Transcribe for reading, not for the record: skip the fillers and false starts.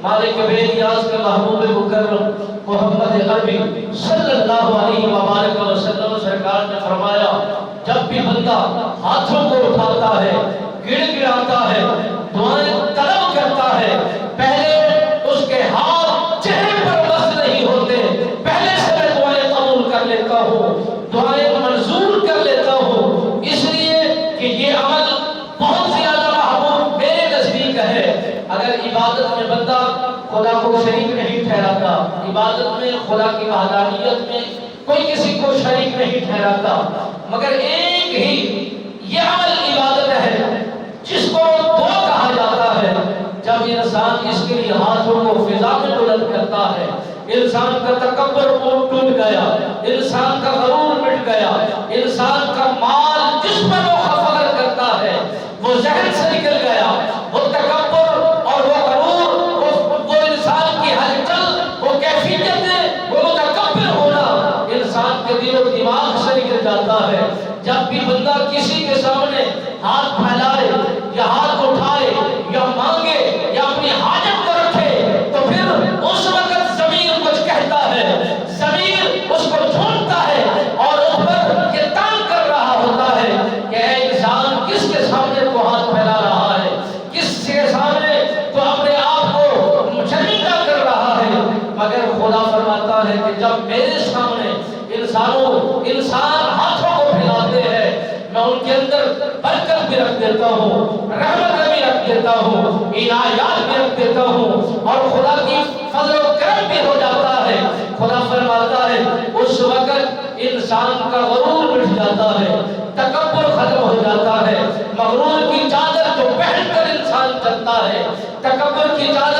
مالک بے نیاز کے محبوب مکرم محمد عربی صلی اللہ علیہ وآلہ وسلم سرکار نے فرمایا جب بھی بندہ ہاتھوں کو اٹھاتا ہے، گڑ گڑاتا ہے، دعائیں طلب کرتا ہے، پہلے اس کے ہاتھ چہرے پر بس نہیں ہوتے، پہلے سے میں دعائیں قبول کر لیتا ہوں، دعائیں منظور کر لیتا ہوں، اس لیے کہ یہ عمل بہت زیادہ محبوب میرے نزدیک ہے۔ اگر عبادت میں بندہ خدا کو شریک نہیں ٹھہراتا، عبادت میں خدا کی وحدانیت میں کوئی کسی کو شریک نہیں ٹھہراتا، مگر ایک ہی یہ عمل عبادت ہے جس کو دعا کہا جاتا ہے، جب انسان اس کے لیے ہاتھوں کو فضا میں بلند کرتا ہے، انسان کا تکبر ٹوٹ گیا، انسان کا غرور مٹ گیا، انسان کا مال جس پر وہ فخر کرتا ہے وہ ذہن سے نکل گیا، وہ تکبر اور وہ غرور، وہ انسان کی ہلچل، وہ کیفیت، وہ متکبر ہونا انسان کے دل و دماغ سے نکل جاتا ہے۔ جب بھی بندہ کسی کے سامنے ہاتھ پھیلائے یا ہاتھ اٹھائے یا مانگے یا اپنی حاجت کو رکھے تو پھر اس وقت ضمیر کچھ کہتا ہے، ضمیر اس کو ڈھونڈتا ہے اور اس پر یہ تان کر رہا ہوتا ہے کہ اے انسان کس کے سامنے تو ہاتھ پھیلا رہا ہے، کس کے سامنے تو اپنے آپ کو شرمندہ کر رہا ہے، مگر خدا فرماتا ہے کہ جب میرے سامنے انسان ہاتھوں کو پھیلاتے ہیں میں ان کے اندر برکت بھی رکھ دیتا ہوں، رحمت بھی رکھ دیتا ہوں، عنایات بھی رکھ دیتا ہوں اور خدا کی فضل و کرم بھی ہو جاتا ہے۔ خدا فرماتا ہے اس وقت انسان کا غرور مٹ جاتا ہے، تکبر ختم ہو جاتا ہے، مغرور کی چادر جو پہن کر انسان چلتا ہے، تکبر کی چادر